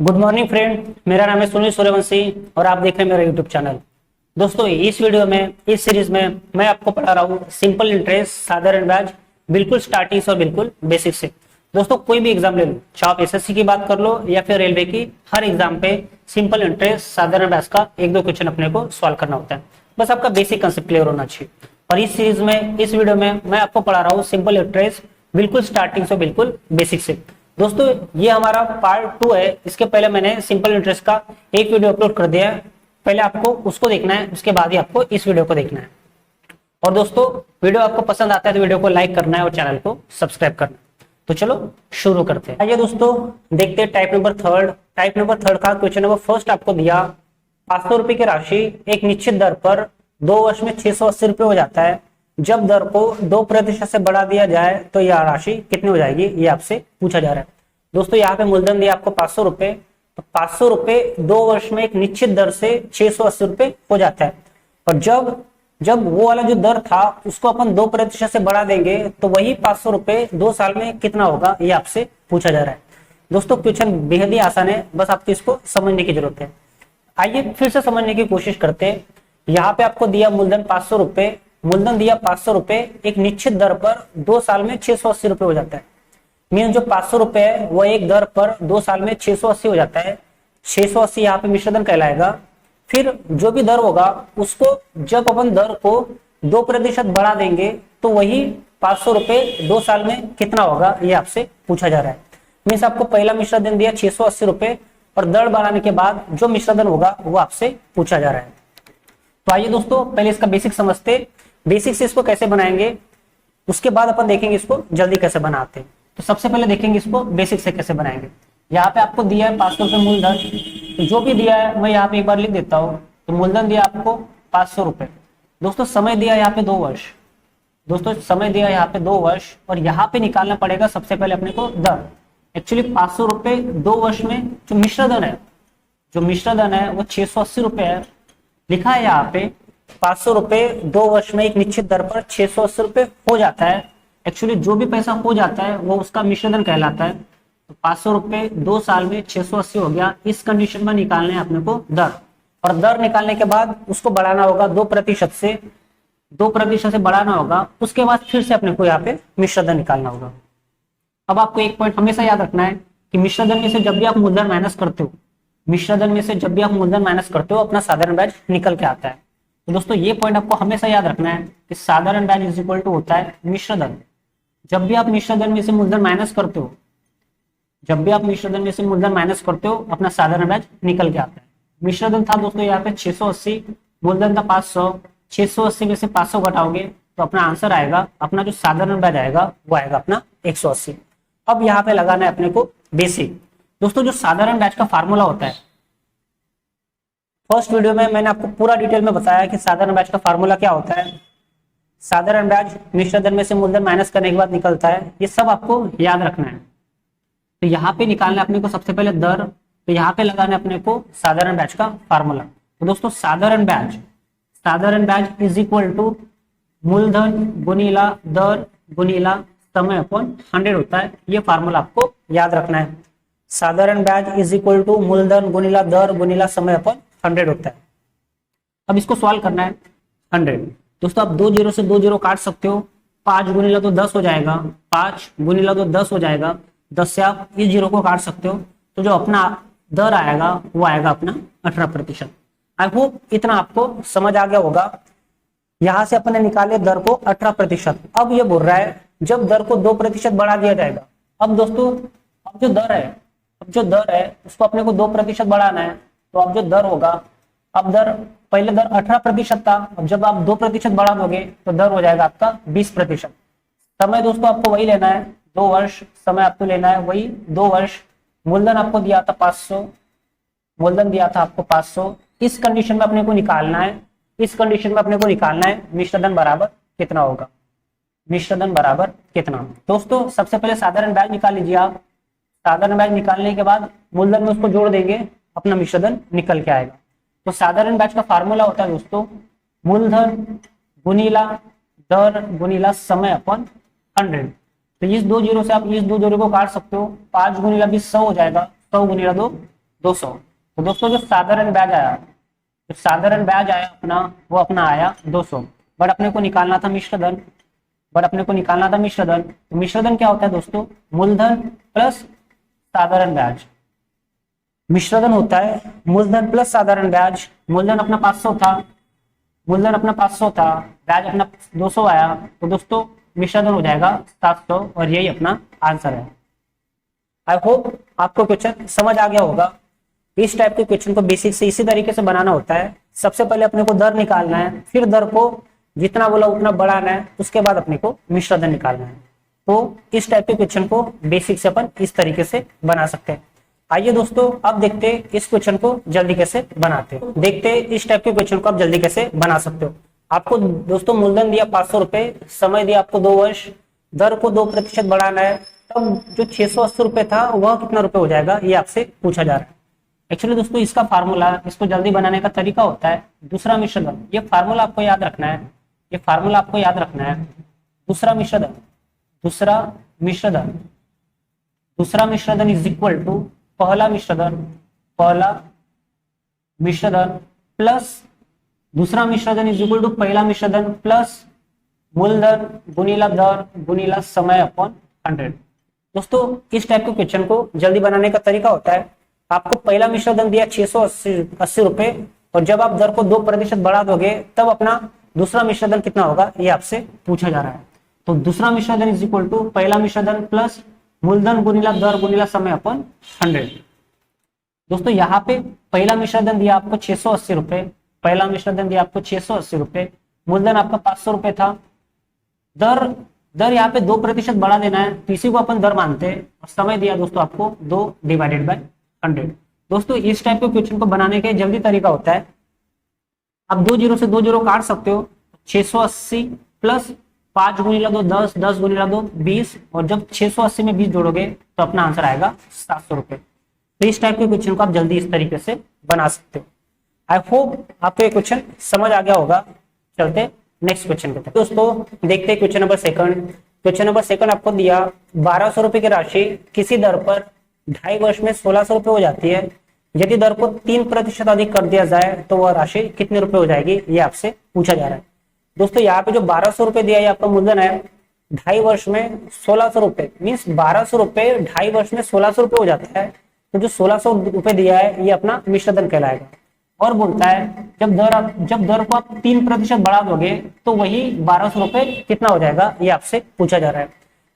Good morning friend, मेरा नाम है सुनील सूर्यवंशी और आप देख रहे हैं मेरा यूट्यूब चैनल। दोस्तों, इस वीडियो में इस सीरीज में मैं आपको पढ़ा रहा हूँ सिंपल इंटरेस्ट, साधारण ब्याज, बिल्कुल स्टार्टिंग और बिल्कुल बेसिक से। दोस्तों, कोई भी एग्जाम ले लो, चाहे आप एसएससी की बात कर लो या फिर रेलवे की, हर एग्जाम पे सिंपल इंटरेस्ट, साधारण ब्याज का एक दो क्वेश्चन अपने को सॉल्व करना होता है। बस आपका बेसिक कंसेप्ट क्लियर होना चाहिए। और इस सीरीज में, इस वीडियो में मैं आपको पढ़ा रहा हूँ सिंपल इंटरेस्ट, बिल्कुल स्टार्टिंग से बिल्कुल बेसिक से। दोस्तों, ये हमारा पार्ट 2 है। इसके पहले मैंने सिंपल इंटरेस्ट का एक वीडियो अपलोड कर दिया है। पहले आपको उसको देखना है, उसके बाद ही आपको इस वीडियो को देखना है। और दोस्तों, वीडियो आपको पसंद आता है तो वीडियो को लाइक करना है और चैनल को सब्सक्राइब करना है। तो चलो शुरू करते हैं। आइए दोस्तों, देखते हैं type number third. Type number third का क्वेश्चन नंबर फर्स्ट आपको दिया, 500 रुपए की राशि एक निश्चित दर पर 2 वर्ष में 680 रुपए हो जाता है। जब दर को 2% से बढ़ा दिया जाए तो यह राशि कितनी हो जाएगी, ये आपसे पूछा जा रहा है। दोस्तों, यहाँ पे मूलधन दिया आपको 500 रुपए, तो 500 रुपए 2 वर्ष में एक निश्चित दर से 680 रुपए हो जाता है। और जब वो वाला जो दर था उसको अपन 2% से बढ़ा देंगे तो वही 500 रुपए 2 साल में कितना होगा, ये आपसे पूछा जा रहा है। दोस्तों, क्वेश्चन बेहद ही आसान है, बस आपको इसको समझने की जरूरत है। आइए फिर से समझने की कोशिश करते हैं। यहाँ पे आपको दिया मूलधन 500 रुपए, मूलधन दिया 500 रुपए, एक निश्चित दर पर 2 साल में 680 रुपए हो जाता है। मीन जो 500 रुपए है वो एक दर पर 2 साल में 680 हो जाता है। 680 यहाँ पे मिश्रधन कहलाएगा। फिर जो भी दर होगा उसको जब अपन दर को 2% बढ़ा देंगे तो वही 500 रुपए 2 साल में कितना होगा, ये आपसे पूछा जा रहा है। मीन्स आपको पहला मिश्रधन दिया 680 रुपए और दर बढ़ाने के बाद जो मिश्रधन होगा वो आपसे पूछा जा रहा है। तो आइए दोस्तों, पहले इसका बेसिक समझते। बेसिक से इसको कैसे बनाएंगे, उसके बाद अपन देखेंगे इसको जल्दी कैसे बनाते हैं। तो सबसे पहले देखेंगे इसको बेसिक से कैसे बनाएंगे। यहाँ पे आपको दिया है 500 रुपए मूलधन, तो जो भी दिया है मैं यहाँ पे एक बार लिख देता हूँ। तो मूलधन दिया आपको 500 रुपए। दोस्तों, समय दिया यहाँ पे 2 वर्ष। दोस्तों, समय दिया यहाँ पे 2 वर्ष और यहाँ पे निकालना पड़ेगा सबसे पहले अपने को दर। एक्चुअली 500 रुपए 2 वर्ष में जो मिश्रधन है वो 680 रुपए है। लिखा है यहाँ पे 500 रुपए 2 वर्ष में एक निश्चित दर पर 680 रुपए हो जाता है। एक्चुअली जो भी पैसा हो जाता है वो उसका मिश्रधन कहलाता है। तो 500 रुपए 2 साल में 680 हो गया। इस कंडीशन में निकालने अपने को दर, और दर निकालने के बाद उसको बढ़ाना होगा 2% से, 2% से बढ़ाना होगा। उसके बाद फिर से अपने को यहाँ पे मिश्रधन निकालना होगा। अब आपको एक पॉइंट हमेशा याद रखना है कि मिश्रधन में से जब भी आप मूलधन माइनस करते हो, मिश्रधन में से जब भी आप मूलधन माइनस करते हो अपना साधारण ब्याज निकल के आता है। तो दोस्तों, ये पॉइंट आपको हमेशा याद रखना है कि साधारण ब्याज इज इक्वल टू होता है मिश्रधन। जब भी आप मिश्रधन में से मूलधन माइनस करते हो, अपना साधारण ब्याज निकल के आता है। मिश्रधन था दोस्तों यहाँ पे 680, मूलधन था 500। 680 में से 500 घटाओगे तो अपना आंसर आएगा, अपना जो साधारण ब्याज आएगा वो आएगा अपना 180। अब यहाँ पे लगाना है अपने को बेसिक। दोस्तों, जो साधारण ब्याज का फार्मूला होता है, फर्स्ट वीडियो में मैंने आपको पूरा डिटेल में बताया कि साधारण ब्याज का फार्मूला क्या होता है। साधारण ब्याज मिश्रधन में से मूलधन माइनस करने के बाद निकलता है। ये सब आपको याद रखना है। तो यहाँ पे निकालना अपने को सबसे पहले दर, तो यहाँ पे लगाना अपने को साधारण ब्याज का फार्मूला। तो दोस्तों, साधारण ब्याज इज इक्वल टू मूलधन गुणिला दर गुणिला समय अपॉन 100 होता है। ये फार्मूला आपको याद रखना है। साधारण ब्याज इज इक्वल टू मूलधन गुणिला दर गुणिला समय अपॉन 100 होता है। अब इसको सॉल्व करना है 100। दोस्तों, आप 2 जीरो से 2 जीरो काट सकते हो। 5 गुणिला तो 10 हो जाएगा, 5 गुणिला तो 10 हो जाएगा। 10 से आप इस जीरो को काट सकते हो। तो जो अपना दर आएगा वो आएगा अपना 18%। आई होप इतना आपको समझ आ गया होगा। यहां से अपने निकाले दर को 18%। अब ये बोल रहा है जब दर को 2% बढ़ा दिया जाएगा। अब दोस्तों, अब जो दर है उसको अपने को 2% बढ़ाना है। तो अब जो दर होगा, अब पहले दर 18% था, अब जब आप 2% बढ़ा दोगे तो दर हो जाएगा आपका 20%। समय दोस्तों आपको वही लेना है, 2 वर्ष समय आपको लेना है, वही 2 वर्ष। मूलधन आपको दिया था 500, आपको 500। इस कंडीशन में अपने को निकालना है, मिश्रधन बराबर कितना होगा, दोस्तों, सबसे पहले साधारण ब्याज निकाल लीजिए आप। साधारण ब्याज निकालने के बाद मूलधन में उसको जोड़ देंगे, अपना मिश्रधन निकल के आएगा। तो साधारण ब्याज का फार्मूला होता है दोस्तों मूलधन गुणिला दर गुणिला समय अपॉन 100। तो इस 2 जीरो से आप इस 2 जीरो को काट सकते हो। 5 गुणिला 20 100 हो जाएगा, 100 गुणिला 2 200। तो दोस्तों जो साधारण ब्याज आया, जो साधारण ब्याज आया अपना, वो अपना आया 200। बट अपने को निकालना था मिश्र धन, बट अपने को निकालना था मिश्र धन। तो मिश्र धन क्या होता है दोस्तों? मूलधन प्लस साधारण ब्याज। मिश्रधन होता है मूलधन प्लस साधारण ब्याज। मूलधन अपना 500 था, मूलधन अपना 500 था, ब्याज अपना 200 आया, तो दोस्तों मिश्रधन हो जाएगा 700 और यही अपना आंसर है। आई होप आपको क्वेश्चन समझ आ गया होगा। इस टाइप के क्वेश्चन को बेसिक से इसी तरीके से बनाना होता है। सबसे पहले अपने को दर निकालना है, फिर दर को जितना बोला उतना बढ़ाना है, उसके बाद अपने को मिश्रधन निकालना है। तो इस टाइप के क्वेश्चन को बेसिक से अपन इस तरीके से बना सकते हैं। आइए दोस्तों अब देखते हैं इस क्वेश्चन को जल्दी कैसे बनाते हैं। देखते हैं इस टाइप के क्वेश्चन को आप जल्दी कैसे बना सकते हो। आपको दोस्तों मूलधन दिया 500 रुपए, समय दिया आपको 2 वर्ष, दर को 2% बढ़ाना है, तब जो 680 रुपए था वह कितना रुपए हो जाएगा ये आपसे पूछा जा रहा है। एक्चुअली दोस्तों इसका फार्मूला, इसको जल्दी बनाने का तरीका होता है दूसरा मिश्रधन। ये फार्मूला आपको याद रखना है, ये फार्मूला आपको याद रखना है। दूसरा मिश्रधन, दूसरा मिश्रधन, दूसरा मिश्रधन इज इक्वल टू पहला मिश्रधन, पहला मिश्रधन प्लस दूसरा मिश्रधन इज इक्वल टू पहला मिश्रधन प्लस मूलधन गुणिला दर गुणिला समय अपॉन 100। दोस्तों इस टाइप के क्वेश्चन को जल्दी बनाने का तरीका होता है, आपको पहला मिश्रधन दिया 680 रुपए, और जब आप दर को 2% बढ़ा दोगे तब अपना दूसरा मिश्रधन कितना होगा ये आपसे पूछा जा रहा है। तो दूसरा मिश्रधन इज इक्वल टू पहला मिश्रधन प्लस मूलधन गुणिला दर गुणिला समय अपन 100। दोस्तों यहाँ पे पहला मिश्रधन दिया आपको 680 रुपए, पहला मिश्रधन दिया आपको 680 रुपए, मूलधन आपका 500 रुपए था, दर यहाँ पे 2% बढ़ा देना है, तो इसी को अपन दर मानते हैं, और समय दिया दोस्तों आपको 2/100। दोस्तों इस टाइप के क्वेश्चन को बनाने का जल्दी तरीका होता है, आप 2 जीरो से 2 जीरो काट सकते हो, 680 प्लस 5 गुणिला 2 10, 10 गुणिला 2 20, और जब 680 में 20 जोड़ोगे तो अपना आंसर आएगा 700 रुपए। तो इस टाइप के क्वेश्चन को आप जल्दी इस तरीके से बना सकते हो। आई होप आपको ये क्वेश्चन समझ आ गया होगा। चलते नेक्स्ट क्वेश्चन पे। दोस्तों देखते हैं question number second. Question number second आपको दिया 1200 रुपए की राशि किसी दर पर 2.5 वर्ष में 1600 रुपए हो जाती है, यदि दर को 3% अधिक कर दिया जाए तो वह राशि कितने रुपए हो जाएगी ये आपसे पूछा जा रहा है। दोस्तों यहाँ पे जो 1200 रुपए दिया है आपका मूलधन है, 2.5 वर्ष में 1600 रुपए, मीन्स 1200 रुपए 2.5 वर्ष में 1600 रुपए हो जाता है, तो जो 1600 रुपए दिया है ये अपना मिश्रधन कहलाएगा। और बोलता है जब दर को आप 3% बढ़ा दोगे तो वही 1200 रुपए कितना हो जाएगा ये आपसे पूछा जा रहा है।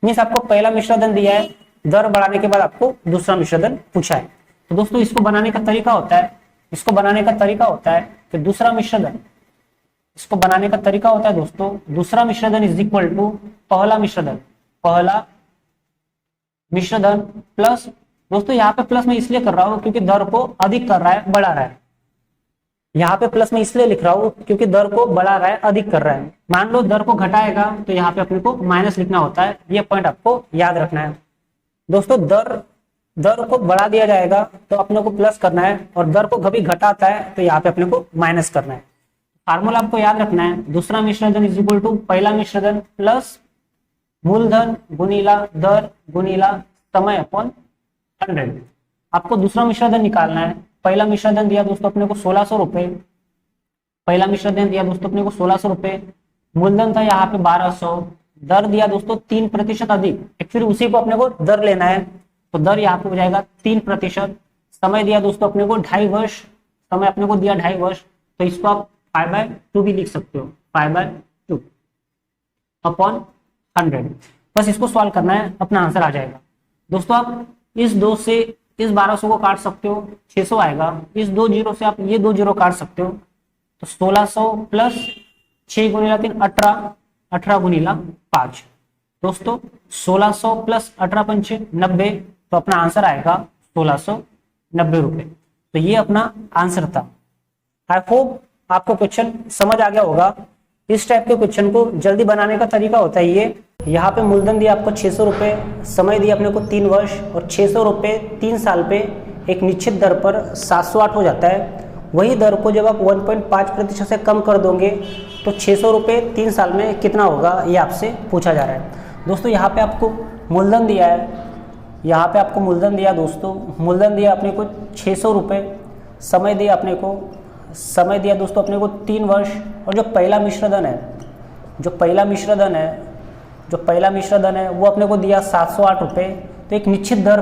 मीन्स आपको पहला मिश्रधन दिया है, दर बढ़ाने के बाद आपको दूसरा मिश्रधन पूछा है। तो दोस्तों इसको बनाने का तरीका होता है, इसको बनाने का तरीका होता है कि दूसरा मिश्रधन, इसको बनाने का तरीका होता है दोस्तों दूसरा मिश्रधन इज इक्वल टू पहला मिश्रधन, पहला मिश्रधन प्लस, दोस्तों यहाँ पे प्लस मैं इसलिए कर रहा हूं क्योंकि दर को अधिक कर रहा है, बढ़ा रहा है। यहाँ पे प्लस मैं इसलिए लिख रहा हूं क्योंकि दर को बढ़ा रहा है, अधिक कर रहा है। मान लो दर को घटाएगा तो यहाँ पे अपने को माइनस लिखना होता है, ये पॉइंट आपको याद रखना है। दोस्तों दर को बढ़ा दिया जाएगा तो अपने को प्लस करना है, और दर को कभी घटाता है तो यहाँ पे अपने को माइनस करना है। फार्मूला आपको याद रखना है, दूसरा मिश्रधन इज इक्वल टू पहला मिश्रधन प्लस मूलधन गुणिला दर गुणिला समय अपॉन 100। आपको दूसरा मिश्रधन निकालना है। पहला मिश्रधन दिया दोस्तों अपने को 1600 रुपए, पहला मिश्रधन दिया दोस्तों अपने को 1600 रुपए, मूलधन था यहाँ पे 1200, दर दिया दोस्तों 3% अधिक, एक्चुअली उसी को अपने को दर लेना है, तो दर यहाँ पे हो जाएगा 3%। समय दिया दोस्तों अपने को 2.5 वर्ष, समय अपने को दिया 2.5 वर्ष, तो इसको आप 5/2 भी लिख सकते हो, 5/2 अपॉन 100। बस इसको सॉल्व करना है, अपना आंसर आ जाएगा। दोस्तों आप इस 2 से इस 1200 को काट सकते हो, 600 आएगा। इस 2 जीरो से आप ये 2 जीरो काट सकते हो, तो 1600 प्लस 6 गुणिला 3 18, 18 गुणिला 5। दोस्तों 1600 प्लस 18 पंचे 90, तो अपना आंसर आएगा 1690 रुपए। तो ये अपना आंसर था। आई होप आपको क्वेश्चन समझ आ गया होगा। इस टाइप के क्वेश्चन को जल्दी बनाने का तरीका होता है ये। यहाँ पे मूलधन दिया आपको 600 रुपए, समय दिया अपने को 3 वर्ष, और 600 रुपए 3 साल पे एक निश्चित दर पर 708 हो जाता है। वही दर को जब आप 1.5% से कम कर दोगे तो 600 रुपए 3 साल में कितना होगा ये आपसे पूछा जा रहा है। दोस्तों यहाँ पे आपको मूलधन दिया है, यहाँ पे आपको मूलधन दिया दोस्तों, मूलधन दिया अपने को 600 रुपये, समय दिया अपने को, समय दिया दोस्तों अपने को 3 वर्ष, और जो पहला मिश्रधन है, जो पहला मिश्रधन है वो अपने को दिया 708 रुपये। तो एक निश्चित दर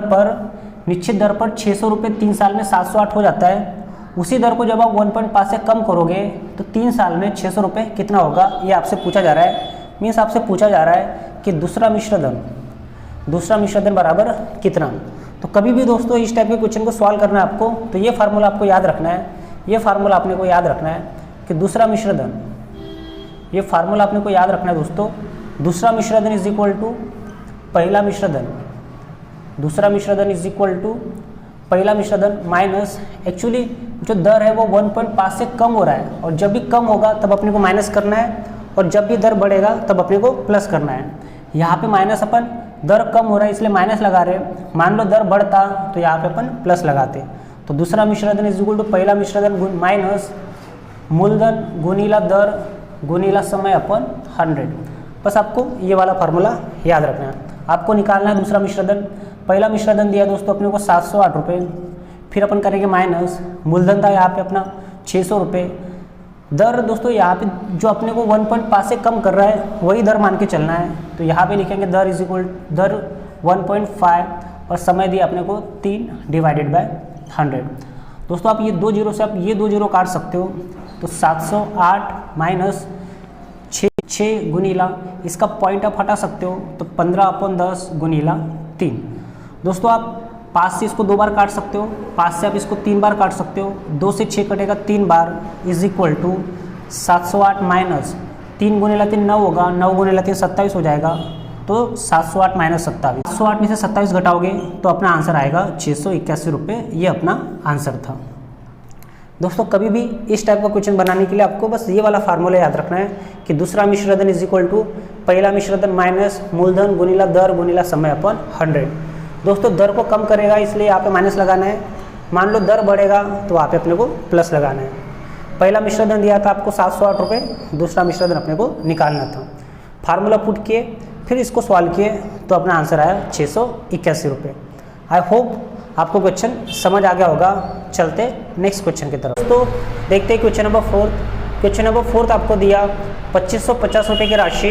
पर 600 रुपये 3 साल में 708 हो जाता है। उसी दर को जब आप 1.5 से कम करोगे तो 3 साल में 600 रुपये कितना होगा, ये आपसे पूछा जा रहा है। मीन्स आपसे पूछा जा रहा है कि दूसरा मिश्रधन बराबर कितना। तो कभी भी दोस्तों इस टाइप के क्वेश्चन को सॉल्व करना है आपको, तो ये फार्मूला आपको याद रखना है, ये फार्मूला आपने को याद रखना है कि दूसरा मिश्रधन, ये फार्मूला आपने को याद रखना है दोस्तों। दूसरा मिश्रधन इज इक्वल टू पहला मिश्रधन, दूसरा मिश्रधन इज इक्वल टू पहला मिश्रधन माइनस, एक्चुअली जो दर है वो 1.5 से कम हो रहा है, और जब भी कम होगा तब अपने को माइनस करना है, और जब भी दर बढ़ेगा तब अपने को प्लस करना है। यहाँ पे माइनस, अपन दर कम हो रहा है इसलिए माइनस लगा रहे हैं, मान लो दर बढ़ता तो यहाँ पे अपन प्लस लगाते। तो दूसरा मिश्रधन इज इक्वल टू पहला मिश्रधन माइनस मूलधन गुणीला दर गुणीला समय अपन 100। बस आपको ये वाला फार्मूला याद रखना है। आपको निकालना है दूसरा मिश्रधन। पहला मिश्रधन दिया दोस्तों अपने को 708 रुपये, फिर अपन करेंगे माइनस, मूलधन था यहाँ पे अपना 600 रुपये, दर दोस्तों यहाँ पे जो अपने को 1.5 से कम कर रहा है वही दर मान के चलना है। तो यहाँ पे लिखेंगे दर इज इक्वल दर 1.5, और समय दिया अपने को 3 डिवाइडेड बाय 100। दोस्तों आप ये 2 जीरो से आप ये 2 जीरो काट सकते हो, तो 708 माइनस 6 गुणीला, इसका पॉइंट आप हटा सकते हो, तो 15/10 गुणीला 3। दोस्तों आप 5 से इसको 2 बार काट सकते हो, 5 से आप इसको 3 बार काट सकते हो, 2 से 6 कटेगा 3 बार, इज इक्वल टू 708 माइनस 3 गुणीला 3 9 होगा, 9 गुणीला 3 27 हो जाएगा, तो 708 माइनस 27, 708 में से 27 घटाओगे तो अपना आंसर आएगा 681 रुपये। ये अपना आंसर था। दोस्तों कभी भी इस टाइप का क्वेश्चन बनाने के लिए आपको बस ये वाला फार्मूला याद रखना है कि दूसरा मिश्रधन इज इक्वल टू पहला मिश्रधन माइनस मूलधन गुणीला दर गुणीला समय अपन 100। दोस्तों दर को कम करेगा इसलिए यहाँ पे माइनस लगाना है, मान लो दर बढ़ेगा तो वहाँ पे अपने को प्लस लगाना है। पहला मिश्रधन दिया था आपको 708 रुपये, दूसरा मिश्रधन अपने को निकालना था। फार्मूला पुट किए, फिर इसको सॉल्व किए तो अपना आंसर आया 681 रुपये। आई होप आपको क्वेश्चन समझ आ गया होगा। चलते नेक्स्ट क्वेश्चन की तरफ। तो देखते हैं क्वेश्चन नंबर 4। क्वेश्चन नंबर 4 आपको दिया 2550 रुपये की राशि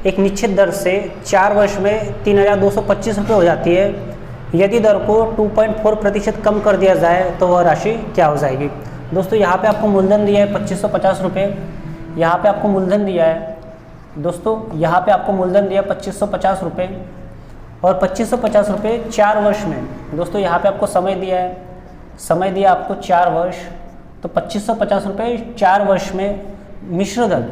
एक निश्चित दर से 4 वर्ष में 3225 रुपये हो जाती है। यदि दर को 2.4% कम कर दिया जाए तो वह राशि क्या हो जाएगी। दोस्तों यहाँ पे आपको मूलधन दिया है 2550 रुपये, यहाँ पे आपको मूलधन दिया है दोस्तों, यहाँ पे आपको मूलधन दिया 2550 रुपये, और 2550 रुपये 4 वर्ष में। दोस्तों यहाँ पे आपको समय दिया है, समय दिया आपको 4 वर्ष, तो 2550 रुपये 4 वर्ष में मिश्रधन,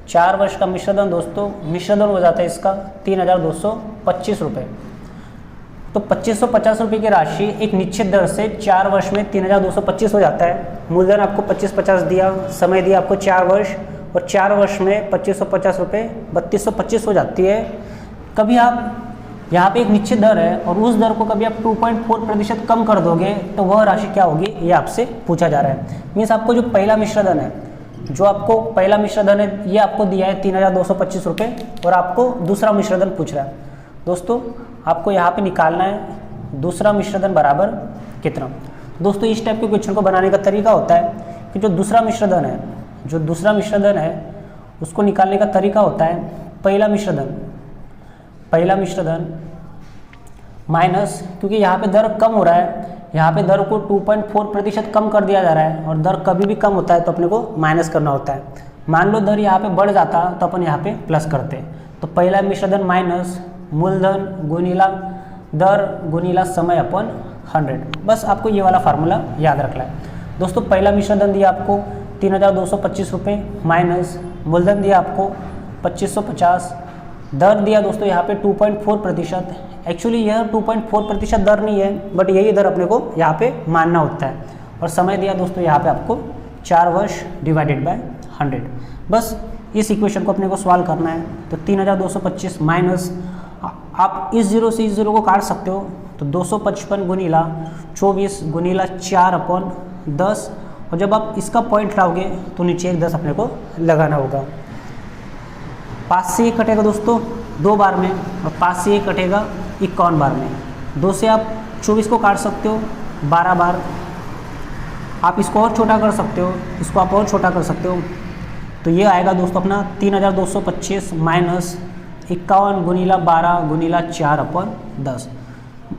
4 वर्ष का मिश्रधन दोस्तों, मिश्रधन हो जाता है इसका 3225 रुपये। तो 2550 रुपये की राशि एक निश्चित दर से 4 वर्ष में 3225 हो जाता है। मूलधन आपको 2550 दिया, समय दिया आपको 4 वर्ष, और 4 वर्ष में 2550 रुपये 3225 हो जाती है। कभी आप यहाँ पे एक निश्चित दर है और उस दर को कभी आप 2.4% कम कर दोगे तो वह राशि क्या होगी, ये आपसे पूछा जा रहा है। मीन्स आपको जो पहला मिश्रधन है, जो आपको पहला मिश्रधन है ये आपको दिया है 3225 रुपये, और आपको दूसरा मिश्रधन पूछ रहा है। दोस्तों आपको यहाँ पे निकालना है दूसरा मिश्रधन बराबर कितना। दोस्तों इस टाइप के क्वेश्चन को बनाने का तरीका होता है कि जो दूसरा मिश्रधन है, जो दूसरा मिश्रधन है उसको निकालने का तरीका होता है पहला मिश्रधन, पहला मिश्रधन माइनस, क्योंकि यहाँ पे दर कम हो रहा है, यहाँ पे दर को 2.4% कम कर दिया जा रहा है, और दर कभी भी कम होता है तो अपने को माइनस करना होता है। मान लो दर यहाँ पे बढ़ जाता तो अपन यहाँ पे प्लस करते। तो पहला मिश्रधन माइनस मूलधन गुणीला दर गुणीला समय अपन 100। बस आपको ये वाला फार्मूला याद रखना है। दोस्तों पहला मिश्रधन दिया आपको 3225 रुपये, माइनस मूलधन दिया आपको 2550, दर दिया दोस्तों यहाँ पे 2.4%। एक्चुअली यह 2.4% दर नहीं है, बट यही दर अपने को यहाँ पे मानना होता है। और समय दिया दोस्तों यहाँ पे आपको 4 वर्ष डिवाइडेड बाय 100। बस इस इक्वेशन को अपने को सॉल्व करना है। तो 3225 माइनस, आप इस जीरो से इस जीरो को काट सकते हो, तो 255 गुणीला 24 गुणीला 4/10, और जब आप इसका पॉइंट लाओगे तो नीचे एक 10 अपने को लगाना होगा। 5 से 1 कटेगा दोस्तों 2 बार में, और 5 से 1 कटेगा 51 बार में। 2 से आप 24 को काट सकते हो 12 बार। आप इसको और छोटा कर सकते हो, इसको आप और छोटा कर सकते हो। तो ये आएगा दोस्तों अपना 3225 माइनस 51 गुनीला 12 गुनीला 4/10।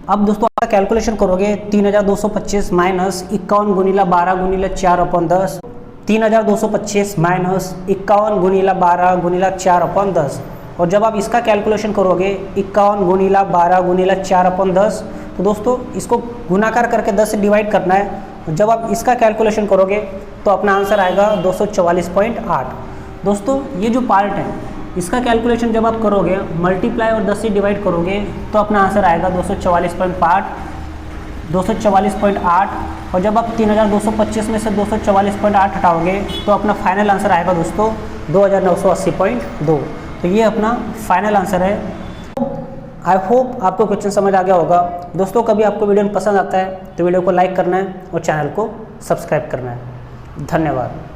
अब दोस्तों आप कैलकुलेशन करोगे 3225 माइनस 51 गुनीला 12 गुनीला 4/10, 3225 माइनस 51 गुनीला 12 गुनीला 4/10। और जब आप इसका कैलकुलेशन करोगे 51 गुनीला 12 गुनीला 4/10, तो दोस्तों इसको गुणाकार करके 10 से डिवाइड करना है। जब आप इसका कैलकुलेशन करोगे तो अपना आंसर आएगा 244.8। दोस्तों ये जो पार्ट है इसका कैलकुलेशन जब आप करोगे मल्टीप्लाई और 10 से डिवाइड करोगे तो अपना आंसर आएगा 244.8। और जब आप 3225 में से 244.8 हटाओगे तो अपना फाइनल आंसर आएगा दोस्तों 2980.2। तो ये अपना फाइनल आंसर है। आई होप आपको क्वेश्चन समझ आ गया होगा। दोस्तों कभी आपको वीडियो पसंद आता है तो वीडियो को लाइक करना है और चैनल को सब्सक्राइब करना है। धन्यवाद।